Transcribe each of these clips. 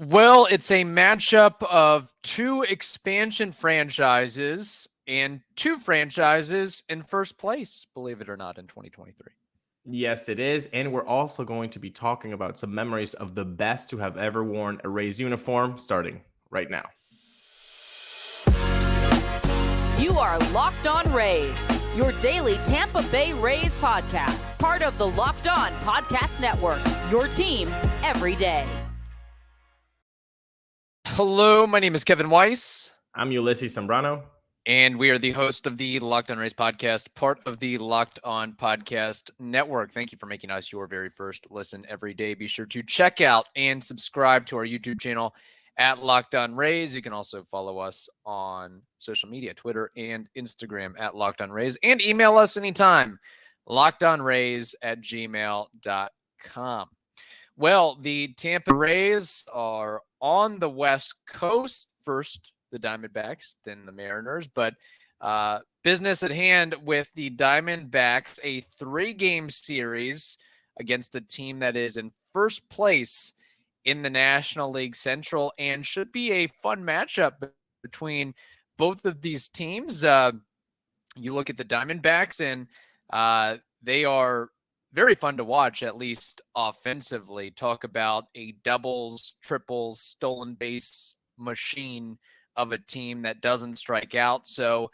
Well, it's a matchup of two expansion franchises and two franchises in first place, believe it or not, in 2023. Yes, it is. And we're also going to be talking about some memories of the best who have ever worn a Rays uniform, starting right now. You are Locked On Rays, your daily Tampa Bay Rays podcast, part of the Locked On Podcast Network, your team every day. Hello, my name is Kevin Weiss. I'm Ulises Sambrano. And we are the host of the Locked On Rays podcast, part of the Locked On Podcast Network. Thank you for making us your very first listen every day. Be sure to check out and subscribe to our YouTube channel at Locked On Rays. You can also follow us on social media, Twitter and Instagram at Locked On Rays, and email us anytime, lockedonrays@gmail.com. Well, the Tampa Rays are on the West Coast. First, the Diamondbacks, then the Mariners. But business at hand with the Diamondbacks, a 3-game series against a team that is in first place in the National League Central and should be a fun matchup between both of these teams. You look at the Diamondbacks, and they are very fun to watch, at least offensively. Talk about a doubles, triples, stolen base machine of a team that doesn't strike out. So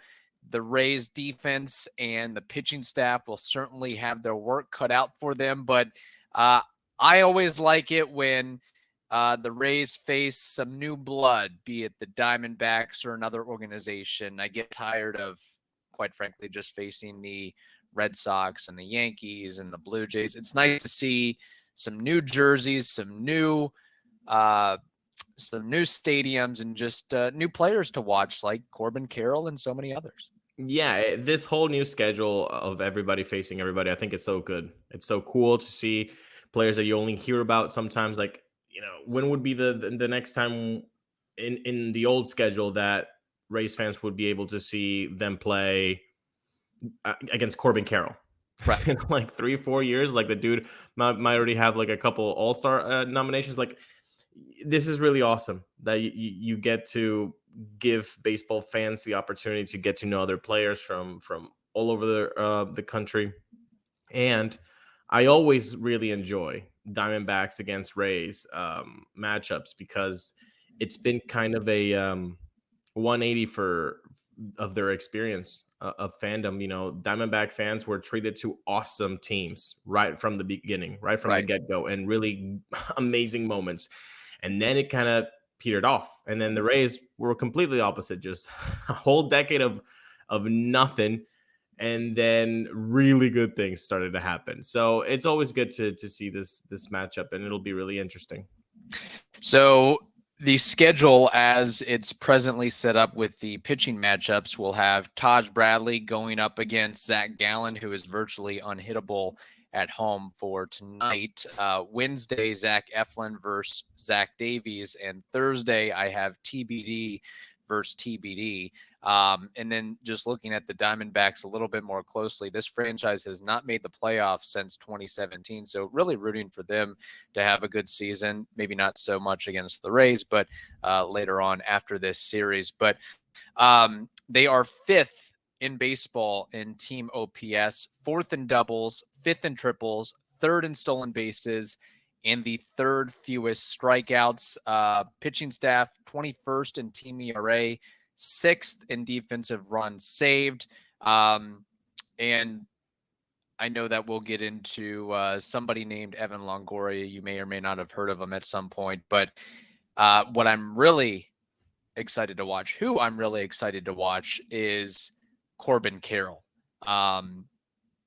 the Rays defense and the pitching staff will certainly have their work cut out for them. But I always like it when the Rays face some new blood, be it the Diamondbacks or another organization. I get tired of, quite frankly, just facing the Red Sox and the Yankees and the Blue Jays. It's nice to see some new jerseys, some new stadiums, and just new players to watch, like Corbin Carroll and so many others. Yeah, this whole new schedule of everybody facing everybody, I think it's so good. It's so cool to see players that you only hear about sometimes. Like, when would be the next time in the old schedule that Rays fans would be able to see them play against Corbin Carroll? Right. In like 3-4 years, like the dude might already have like a couple all-star nominations. Like, this is really awesome that you get to give baseball fans the opportunity to get to know other players from all over the country. And I always really enjoy Diamondbacks against Rays matchups, because it's been kind of a 180 of their experience of fandom. Diamondback fans were treated to awesome teams right from the beginning, right from the get-go, and really amazing moments. And then it kind of petered off. And then the Rays were completely opposite, just a whole decade of nothing. And then really good things started to happen. So it's always good to see this matchup, and it'll be really interesting. So the schedule, as it's presently set up with the pitching matchups, will have Taj Bradley going up against Zac Gallen, who is virtually unhittable at home for tonight. Wednesday, Zach Eflin versus Zach Davies. And Thursday, I have TBD versus TBD. And then just looking at the Diamondbacks a little bit more closely, this franchise has not made the playoffs since 2017. So really rooting for them to have a good season. Maybe not so much against the Rays, but later on after this series. But they are 5th in baseball in team OPS, 4th in doubles, 5th in triples, 3rd in stolen bases, and the 3rd fewest strikeouts. Pitching staff, 21st in team ERA, 6th in defensive runs saved. And I know that we'll get into somebody named Evan Longoria. You may or may not have heard of him at some point. But what I'm really excited to watch, is Corbin Carroll,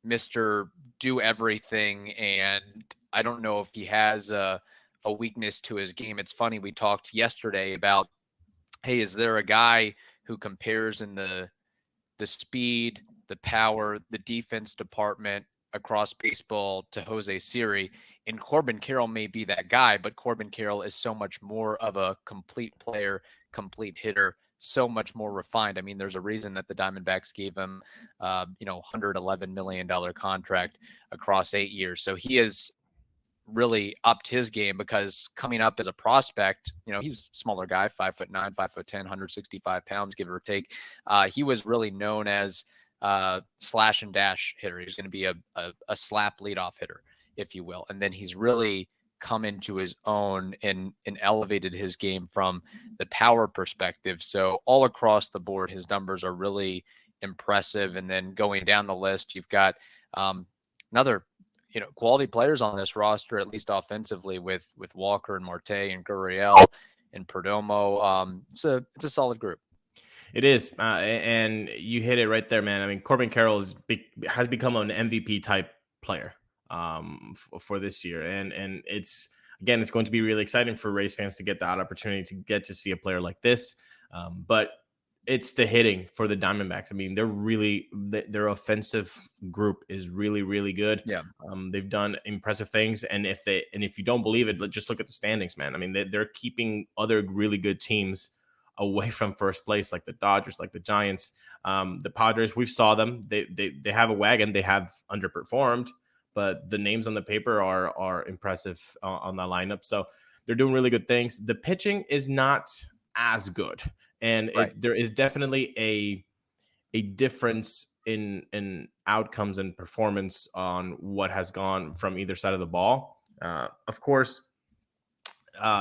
Mr. Do Everything. And I don't know if he has a weakness to his game. It's funny, we talked yesterday about, hey, is there a guy who compares in the speed, the power, the defense department across baseball to Jose Siri? And Corbin Carroll may be that guy, but Corbin Carroll is so much more of a complete player, complete hitter, so much more refined. I mean, there's a reason that the Diamondbacks gave him, $111 million contract across 8 years. So he is really upped his game, because coming up as a prospect, he's a smaller guy, 5'9", 5'10", 165 pounds, give or take. He was really known as slash and dash hitter. He's going to be a slap leadoff hitter, if you will. And then he's really come into his own and elevated his game from the power perspective. So all across the board, his numbers are really impressive. And then going down the list, you've got another quality players on this roster, at least offensively, with Walker and Marte and Gurriel and Perdomo. It's a solid group. It is, and you hit it right there, man. I mean, Corbin Carroll has become an MVP type player for this year, and it's going to be really exciting for Rays fans to get that opportunity to get to see a player like this. But it's the hitting for the Diamondbacks. I mean, their offensive group is really, really good. Yeah. They've done impressive things. And if you don't believe it, just look at the standings, man. I mean, they're keeping other really good teams away from first place, like the Dodgers, like the Giants, the Padres. We saw them. They have a wagon. They have underperformed, but the names on the paper are impressive on the lineup. So they're doing really good things. The pitching is not as good. And right. There is definitely a difference in outcomes and performance on what has gone from either side of the ball. Of course,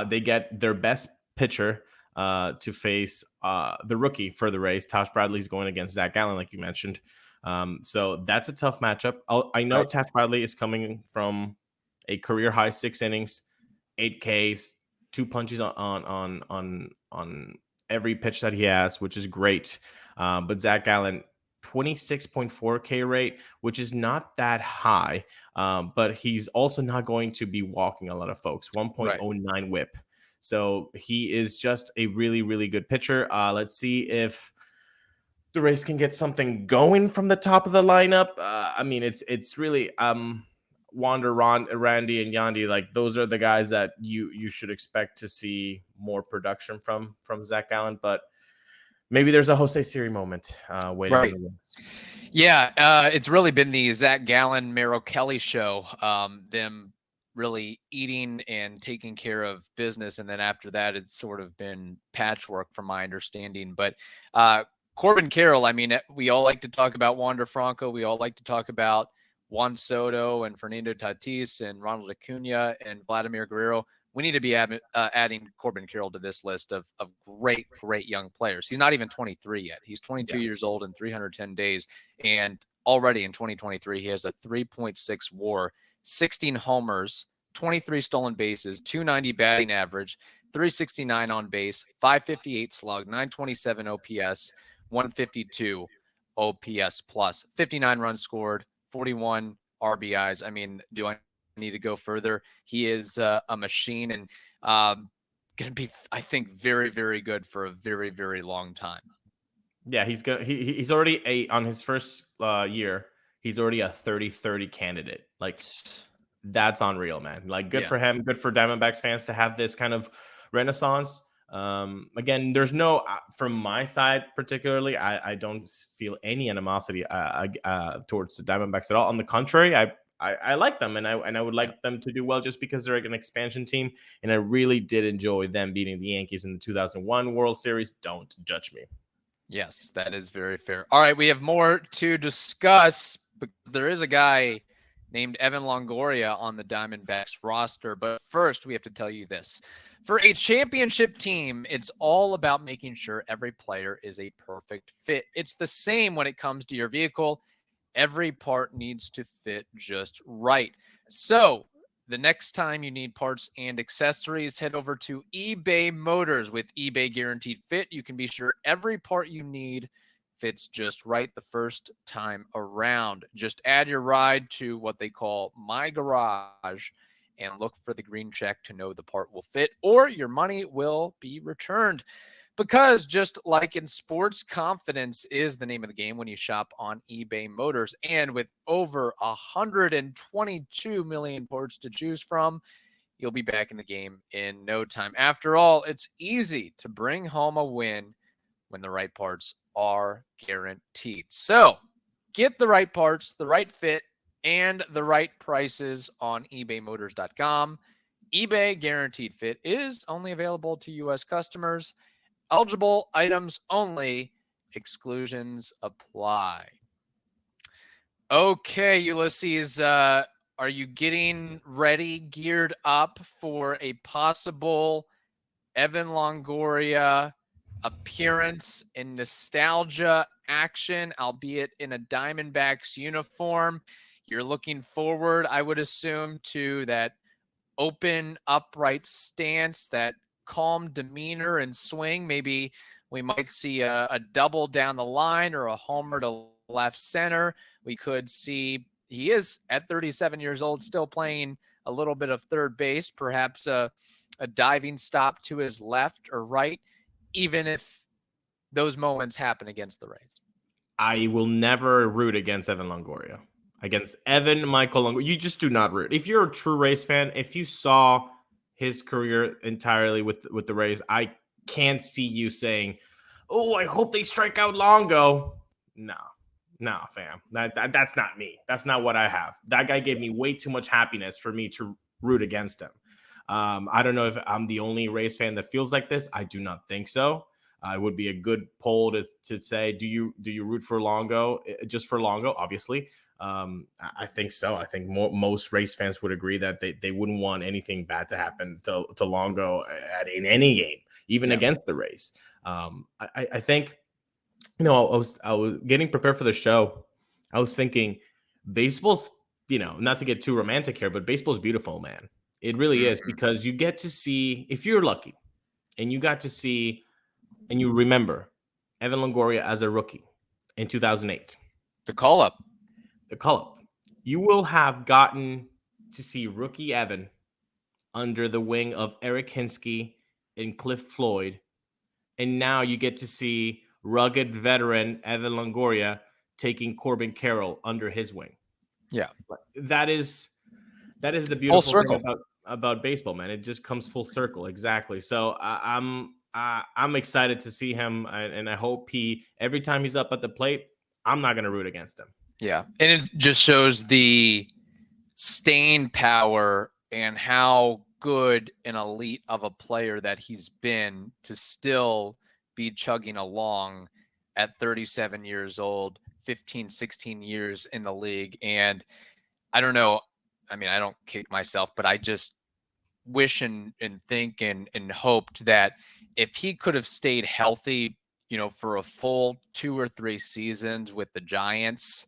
they get their best pitcher to face the rookie for the Rays. Taj Bradley is going against Zac Gallen, like you mentioned. So that's a tough matchup. I know Taj Bradley is coming from a career high 6 innings, 8 Ks, 2 punches on every pitch that he has, which is great. But Zac Gallen, 26.4 K rate, which is not that high. But he's also not going to be walking a lot of folks. 1.09 whip. So he is just a really, really good pitcher. Let's see if the Rays can get something going from the top of the lineup. I mean, it's really Wander, Randy, and Yandy. Like, those are the guys that you should expect to see more production from Zac Gallen. But maybe there's a Jose Siri moment waiting in the wings. Yeah, it's really been the Zac Gallen, Merrill Kelly show. Them really eating and taking care of business, and then after that, it's sort of been patchwork, from my understanding. But Corbin Carroll, I mean, we all like to talk about Wander Franco. We all like to talk about Juan Soto and Fernando Tatis and Ronald Acuna and Vladimir Guerrero. We need to be adding Corbin Carroll to this list of great, great young players. He's not even 23 yet. He's 22 years old in 310 days. And already in 2023, he has a 3.6 WAR, 16 homers, 23 stolen bases, 290 batting average, 369 on base, 558 slug, 927 OPS, 152 OPS plus, 59 runs scored, 41 RBIs. I mean, do I need to go further? He is a machine, and going to be, I think, very, very good for a very, very long time. Yeah, he's good. He's already on his first year. He's already a 30-30 candidate. Like, that's unreal, man. Like, good for him. Good for Diamondbacks fans to have this kind of renaissance. Again, there's no, from my side particularly, I don't feel any animosity towards the Diamondbacks at all. On the contrary, I like them, and I would like them to do well, just because they're like an expansion team, and I really did enjoy them beating the Yankees in the 2001 World Series. Don't judge me. Yes, that is very fair. All right, we have more to discuss, but there is a guy named Evan Longoria on the Diamondbacks roster. But first, we have to tell you this. For a championship team, it's all about making sure every player is a perfect fit. It's the same when it comes to your vehicle. Every part needs to fit just right. So the next time you need parts and accessories, head over to eBay Motors. With eBay Guaranteed Fit, you can be sure every part you need fits just right the first time around. Just add your ride to what they call My Garage and look for the green check to know the part will fit, or your money will be returned. Because just like in sports, confidence is the name of the game when you shop on eBay Motors. And with over 122 million parts to choose from, you'll be back in the game in no time. After all, it's easy to bring home a win when the right parts are guaranteed. So get the right parts, the right fit, and the right prices on ebaymotors.com. eBay Guaranteed Fit is only available to U.S. customers. Eligible items only. Exclusions apply. Okay, Ulises, are you getting ready, geared up for a possible Evan Longoria appearance in nostalgia action, albeit in a Diamondbacks uniform? You're looking forward, I would assume, to that open, upright stance, that calm demeanor and swing. Maybe we might see a double down the line or a homer to left center. We could see he is at 37 years old, still playing a little bit of third base, perhaps a diving stop to his left or right, even if those moments happen against the Rays. I will never root against Evan Longoria. Against Evan Michael Longoria. You just do not root. If you're a true Rays fan, if you saw his career entirely with the Rays, I can't see you saying, oh, I hope they strike out Longo. No, fam. That's not me. That's not what I have. That guy gave me way too much happiness for me to root against him. I don't know if I'm the only Rays fan that feels like this. I do not think so. It would be a good poll to say, do you root for Longo, just for Longo? Obviously. I think so. I think most Rays fans would agree that they wouldn't want anything bad to happen to Longo in any game, even against the Rays. I think, I was getting prepared for the show. I was thinking baseball's, not to get too romantic here, but baseball's beautiful, man. It really is, because you get to see, if you're lucky and you got to see, and you remember Evan Longoria as a rookie in 2008. The call-up. You will have gotten to see rookie Evan under the wing of Eric Hinsky and Cliff Floyd. And now you get to see rugged veteran Evan Longoria taking Corbin Carroll under his wing. Yeah. That is the beautiful thing about baseball, man. It just comes full circle. Exactly. So I'm excited to see him, and I hope every time he's up at the plate, I'm not going to root against him. Yeah. And it just shows the staying power and how good and elite of a player that he's been to still be chugging along at 37 years old, 15, 16 years in the league. And I don't know. I mean, I don't kick myself, but I just wish and think and hoped that if he could have stayed healthy, for a full 2 or 3 seasons with the Giants,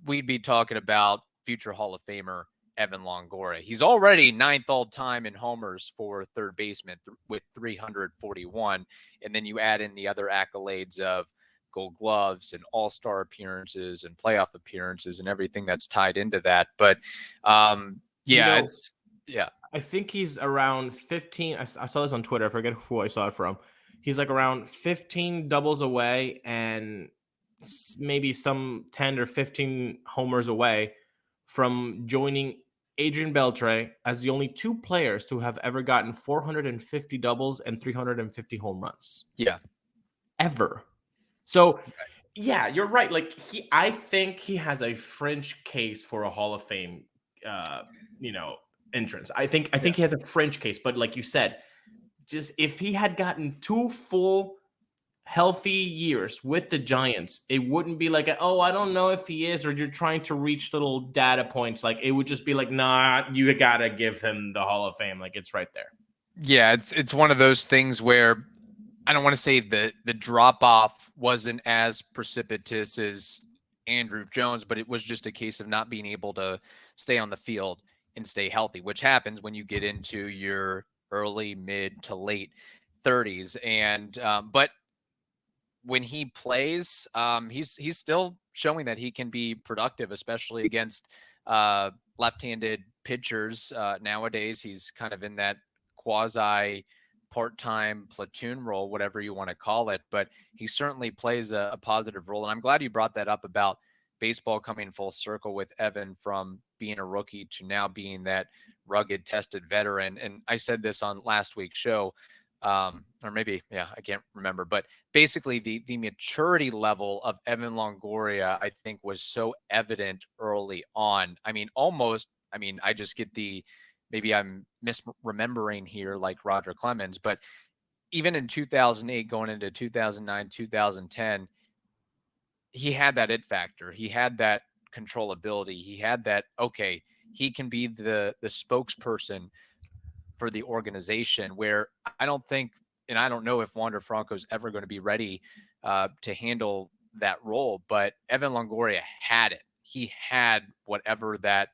we'd be talking about future Hall of Famer Evan Longoria. He's already 9th all time in homers for third baseman with 341. And then you add in the other accolades of Gold Gloves and all-star appearances and playoff appearances and everything that's tied into that. But I think he's around 15. I saw this on Twitter. I forget who I saw it from. He's like around 15 doubles away and maybe some 10 or 15 homers away from joining Adrian Beltre as the only 2 players to have ever gotten 450 doubles and 350 home runs. Yeah. Ever. So, yeah, you're right. Like I think he has a fringe case for a Hall of Fame, entrance. I think he has a fringe case, but like you said, just if he had gotten 2 full healthy years with the Giants, it wouldn't be like, I don't know if he is, or you're trying to reach little data points. Like it would just be like, nah, you gotta give him the Hall of Fame. Like it's right there. Yeah, it's one of those things where I don't want to say the drop off wasn't as precipitous as Andrew Jones, but it was just a case of not being able to stay on the field and stay healthy, which happens when you get into your early, mid to late 30s. And but when he plays, he's still showing that he can be productive, especially against left-handed pitchers. Nowadays, he's kind of in that quasi part-time platoon role, whatever you want to call it, but he certainly plays a positive role. And I'm glad you brought that up about baseball coming full circle with Evan from being a rookie to now being that rugged, tested veteran. And I said this on last week's show, or maybe, I can't remember, but basically the maturity level of Evan Longoria, I think, was so evident early on. I mean, I just get maybe I'm misremembering here like Roger Clemens, but even in 2008, going into 2009, 2010, he had that it factor. He had that controllability. He had that, okay, he can be the spokesperson for the organization, where I don't think, and I don't know if Wander Franco is ever going to be ready to handle that role, but Evan Longoria had it. He had whatever that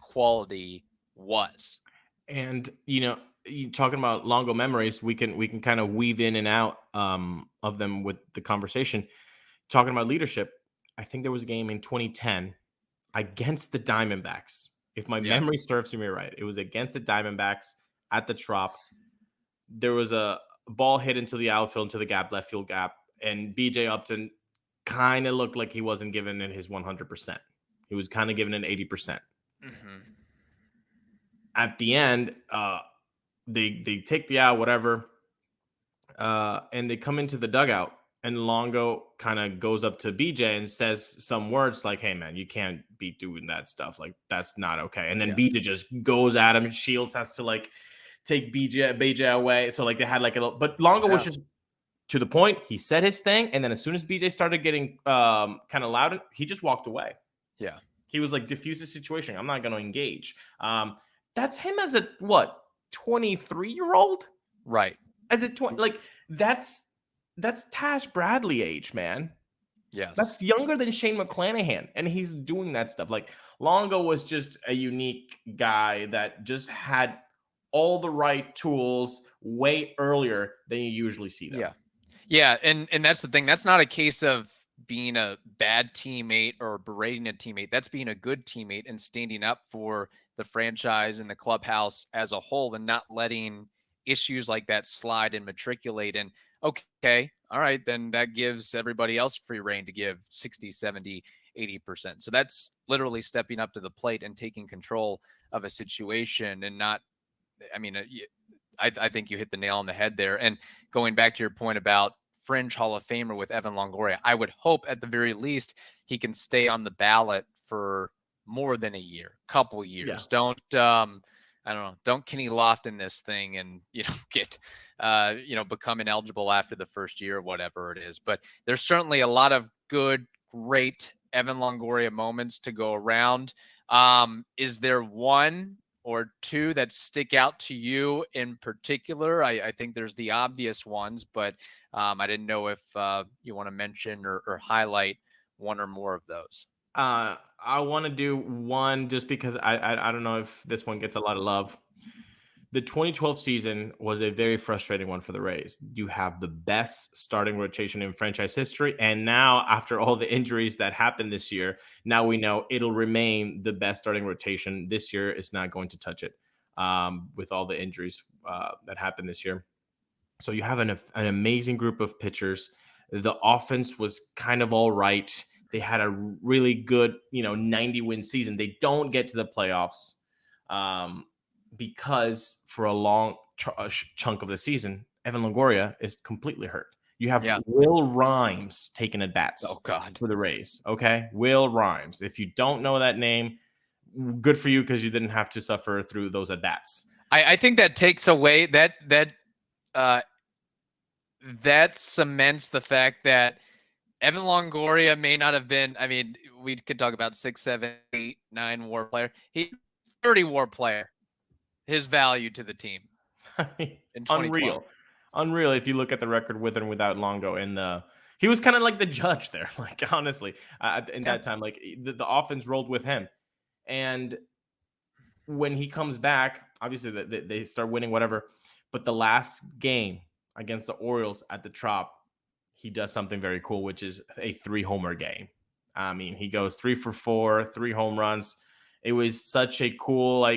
quality was. And you talking about Longo memories, we can kind of weave in and out of them with the conversation. Talking about leadership, I think there was a game in 2010 against the Diamondbacks. If my memory serves me right, it was against the Diamondbacks at the Trop. There was a ball hit into the outfield, into the gap, left field gap, and BJ Upton kind of looked like he wasn't giving it his 100%. He was kind of giving it 80%. Mm-hmm. At the end, they take the out, whatever, and they come into the dugout, and Longo kind of goes up to BJ and says some words like, "Hey, man, you can't be doing that stuff. Like, that's not okay." And then BJ just goes at him. Shields has to like take BJ away. So like they had like but Longo was just to the point. He said his thing, and then as soon as BJ started getting kind of loud, he just walked away. Yeah, he was like, diffuse the situation. I'm not going to engage. That's him as a 23-year-old, right? As a 20, like that's Taj Bradley age, man. Yes, that's younger than Shane McClanahan, and he's doing that stuff. Like Longo was just a unique guy that just had all the right tools way earlier than you usually see them. Yeah, and that's the thing. That's not a case of being a bad teammate or berating a teammate. That's being a good teammate and standing up for the franchise and the clubhouse as a whole, and not letting issues like that slide and matriculate. And okay, all right, then that gives everybody else free reign to give 60, 70, 80%. So that's literally stepping up to the plate and taking control of a situation, and not, I mean, I think you hit the nail on the head there. And going back to your point about fringe Hall of Famer with Evan Longoria, I would hope at the very least he can stay on the ballot for more than a year, couple years. Don't I don't know, don't Kenny Lofton this thing and get become ineligible after the first year or whatever it is. But there's certainly a lot of good, great Evan Longoria moments to go around. Is there one or two that stick out to you in particular? I think there's the obvious ones, but I didn't know if you want to mention or highlight one or more of those. I want to do one just because I don't know if this one gets a lot of love. The 2012 season was a very frustrating one for the Rays. You have the best starting rotation in franchise history, and now after all the injuries that happened this year, now we know it'll remain the best starting rotation this year. It's not going to touch it with all the injuries that happened this year. So you have an amazing group of pitchers. The offense was kind of all right. They had a really good, 90-win season. They don't get to the playoffs because for a long chunk of the season, Evan Longoria is completely hurt. You have Will Rhymes taking at bats for the Rays, okay? Will Rhymes. If you don't know that name, good for you because you didn't have to suffer through those at bats. I think that takes away that cements the fact that Evan Longoria may not have been, I mean, we could talk about 6, 7, 8, 9 WAR player. He 30 WAR player. His value to the team. Unreal. If you look at the record with and without Longo, and he was kind of like the judge there. Like honestly, that time, like the offense rolled with him, and when he comes back, obviously they start winning whatever. But the last game against the Orioles at the Trop, he does something very cool, which is a 3-homer game. I mean, he goes 3 for 4, 3 home runs. It was such a cool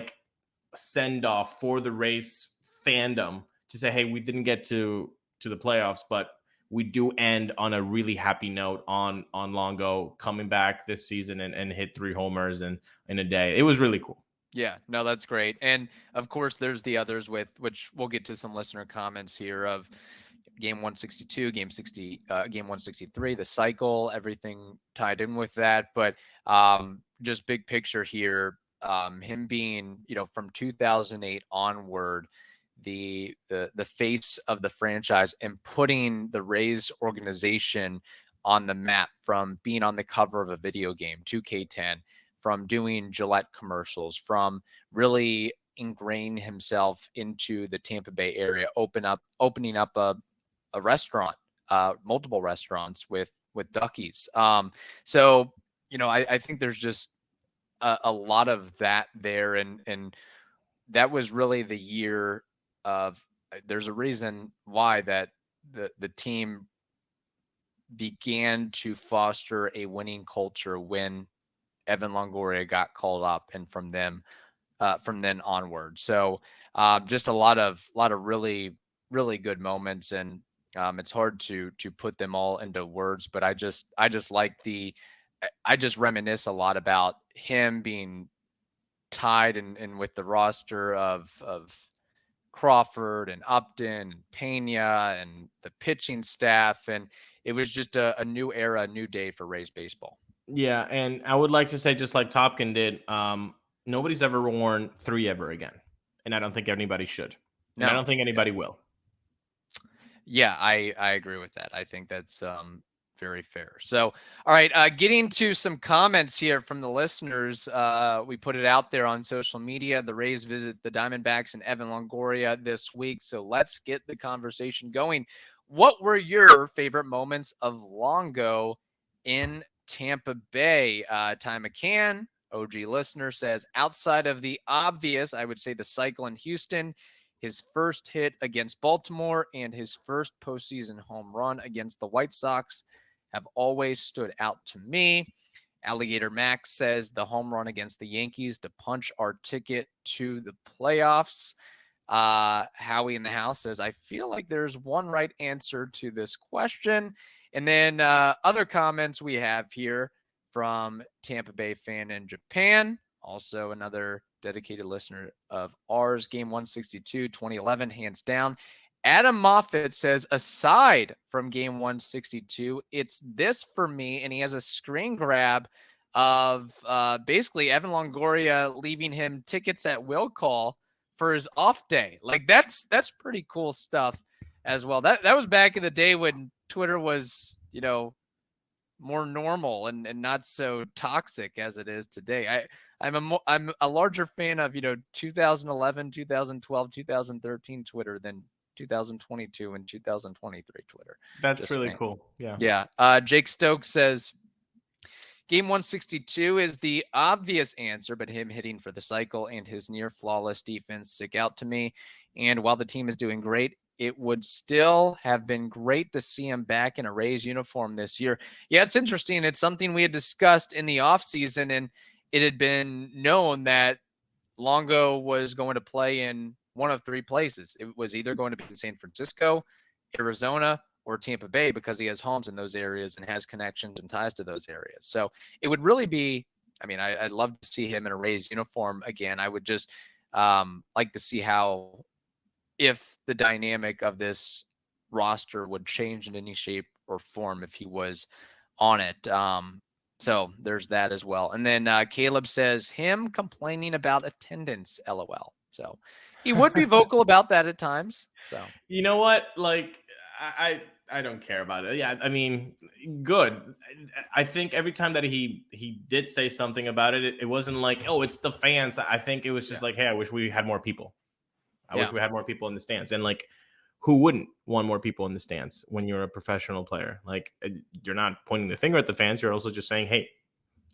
send off for the Rays fandom to say, hey, we didn't get to the playoffs, but we do end on a really happy note on Longo coming back this season and hit 3 homers in a day. It was really cool. Yeah, no, that's great. And of course, there's the others with which we'll get to some listener comments here of game 162, game 163, the cycle, everything tied in with that. But just big picture here, him being, from 2008 onward, the face of the franchise and putting the Rays organization on the map, from being on the cover of a video game, 2K10, from doing Gillette commercials, from really ingraining himself into the Tampa Bay area, opening up a restaurant, multiple restaurants with Duckies. So, I think there's just a lot of that there. And that was really the year of, there's a reason why that the team began to foster a winning culture when Evan Longoria got called up, and from then onward. So just a lot of really, really good moments, and it's hard to put them all into words, but I just reminisce a lot about him being tied and with the roster of Crawford and Upton and Pena and the pitching staff, and it was just a new era, a new day for Rays baseball. Yeah, and I would like to say, just like Topkin did, nobody's ever worn 3 ever again, and I don't think anybody should, and I don't think anybody will. Yeah, I agree with that. I think that's very fair. So, all right, getting to some comments here from the listeners. We put it out there on social media. The Rays visit the Diamondbacks and Evan Longoria this week. So let's get the conversation going. What were your favorite moments of Longo in Tampa Bay? Ty McCann, OG listener, says, outside of the obvious, I would say the cycle in Houston, his first hit against Baltimore, and his first postseason home run against the White Sox have always stood out to me. Alligator Max says the home run against the Yankees to punch our ticket to the playoffs. Howie in the house says, I feel like there's one right answer to this question. And then other comments we have here from Tampa Bay fan in Japan, also another dedicated listener of ours. Game 162, 2011, hands down. Adam Moffat says, aside from game 162, it's this for me. And he has a screen grab of basically Evan Longoria leaving him tickets at will call for his off day. Like that's pretty cool stuff as well. That was back in the day when Twitter was, more normal and not so toxic as it is today. I'm a larger fan of 2011, 2012, 2013 Twitter than 2022 and 2023 Twitter. That's Just really saying. cool. Yeah. Yeah. Jake Stokes says game 162 is the obvious answer, but him hitting for the cycle and his near flawless defense stick out to me. And while the team is doing great, it would still have been great to see him back in a Rays uniform this year. Yeah, it's interesting. It's something we had discussed in the offseason, and it had been known that Longo was going to play in one of 3 places. It was either going to be in San Francisco, Arizona, or Tampa Bay, because he has homes in those areas and has connections and ties to those areas. So it would really be, I'd love to see him in a Rays uniform again. I would just like to see if the dynamic of this roster would change in any shape or form if he was on it. So there's that as well. And then Caleb says, him complaining about attendance, LOL. So he would be vocal about that at times. So you know what? Like, I don't care about it. Yeah, good. I think every time that he did say something about it, it wasn't like, oh, it's the fans. I think it was just like, hey, I wish we had more people. I wish we had more people in the stands. And like, who wouldn't want more people in the stands when you're a professional player? Like, you're not pointing the finger at the fans. You're also just saying, hey,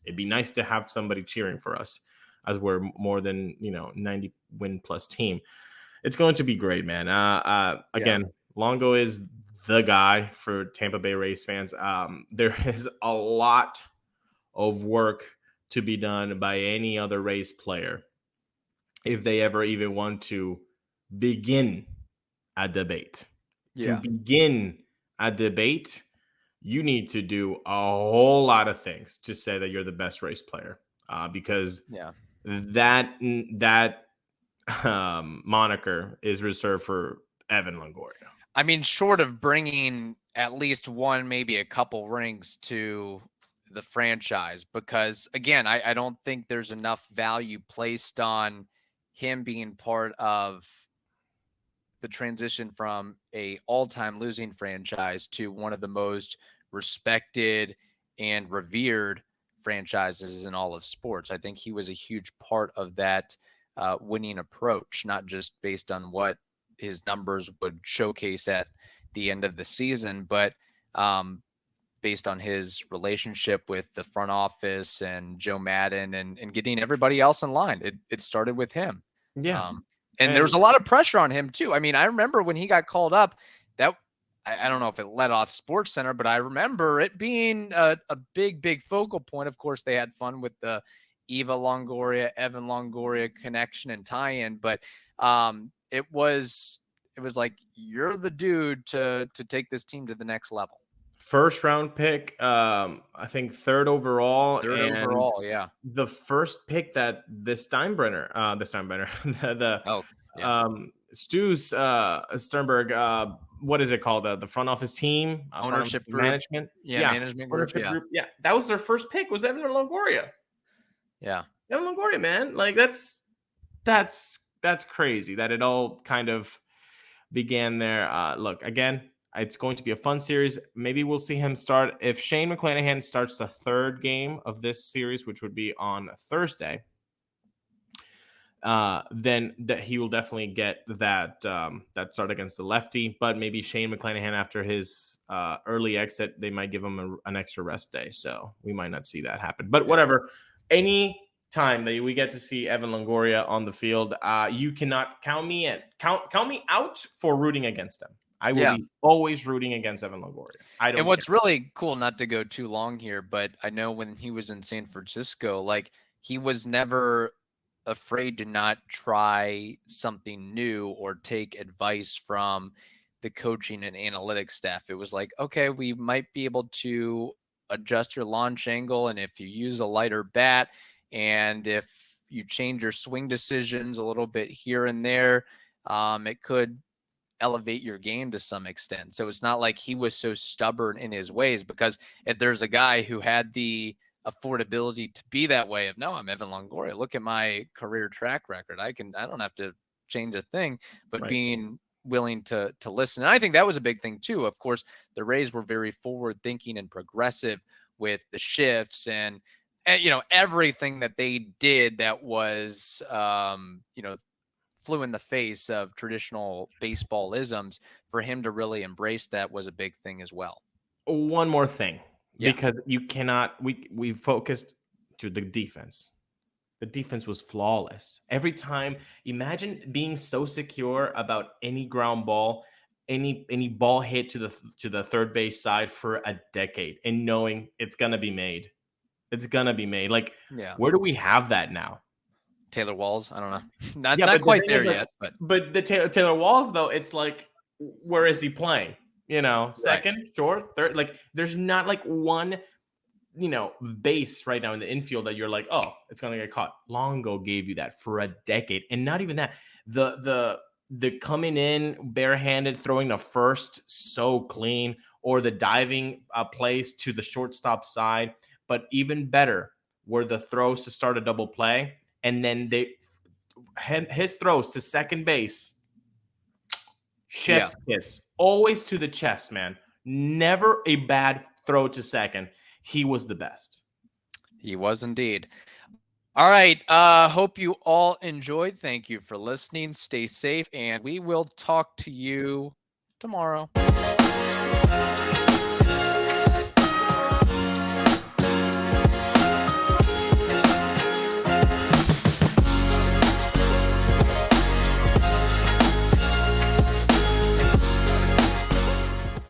it'd be nice to have somebody cheering for us, as we're more than 90 win plus team. It's going to be great, man. Again, Longo is the guy for Tampa Bay Rays fans. There is a lot of work to be done by any other Rays player if they ever even want to begin a debate. To begin a debate, you need to do a whole lot of things to say that you're the best Rays player. Because that moniker is reserved for Evan Longoria. I mean, short of bringing at least one, maybe a couple rings to the franchise, because again, I don't think there's enough value placed on him being part of the transition from a all-time losing franchise to one of the most respected and revered franchises in all of sports. I think he was a huge part of that winning approach, not just based on what his numbers would showcase at the end of the season, but based on his relationship with the front office and Joe Madden and getting everybody else in line. It started with him. Yeah. And there was a lot of pressure on him too. I mean, I remember when he got called up, that I don't know if it let off SportsCenter, but I remember it being a big focal point. Of course, they had fun with the Eva Longoria, Evan Longoria connection and tie-in, but it was like, you're the dude to take this team to the next level. First round pick, I think third overall. Yeah. The first pick that Steinbrenner, Stu's Sternberg, what is it called? The front office team, ownership group. Management. Management group. Group. Yeah, that was their first pick. Was Evan Longoria. Yeah, Evan Longoria, man. Like that's crazy that it all kind of began there. Look, again, it's going to be a fun series. Maybe we'll see him start. If Shane McClanahan starts the third game of this series, which would be on Thursday, then that he will definitely get that start against the lefty. But maybe Shane McClanahan, after his early exit, they might give him an extra rest day. So we might not see that happen. But whatever. Any time that we get to see Evan Longoria on the field, you cannot count me out for rooting against him. I will be always rooting against Evan Longoria. And what's really cool, not to go too long here, but I know when he was in San Francisco, like, he was never afraid to not try something new or take advice from the coaching and analytics staff. It was like, okay, we might be able to adjust your launch angle, and if you use a lighter bat, and if you change your swing decisions a little bit here and there, it could elevate your game to some extent. So it's not like he was so stubborn in his ways, because if there's a guy who had the affordability to be that way of, no, I'm Evan Longoria, look at my career track record, I don't have to change a thing, but being willing to listen. And I think that was a big thing too. Of course, the Rays were very forward thinking and progressive with the shifts and everything that they did that was flew in the face of traditional baseball isms. For him to really embrace that was a big thing as well. One more thing, because you cannot, we focused to the defense. The defense was flawless. Every time, imagine being so secure about any ground ball, any ball hit to the third base side for a decade and knowing it's going to be made. It's going to be made. Like, where do we have that now? Taylor Walls? I don't know. Not quite there yet. But the Taylor Walls, though, it's like, where is he playing? Second, short, third. Like, there's not like one, base right now in the infield that you're like, oh, it's going to get caught. Longo gave you that for a decade. And not even that. The coming in barehanded, throwing to first so clean, or the diving plays to the shortstop side. But even better were the throws to start a double play. And then his throws to second base, chef's kiss, always to the chest, man. Never a bad throw to second. He was the best. He was indeed. All right. Hope you all enjoyed. Thank you for listening. Stay safe, and we will talk to you tomorrow.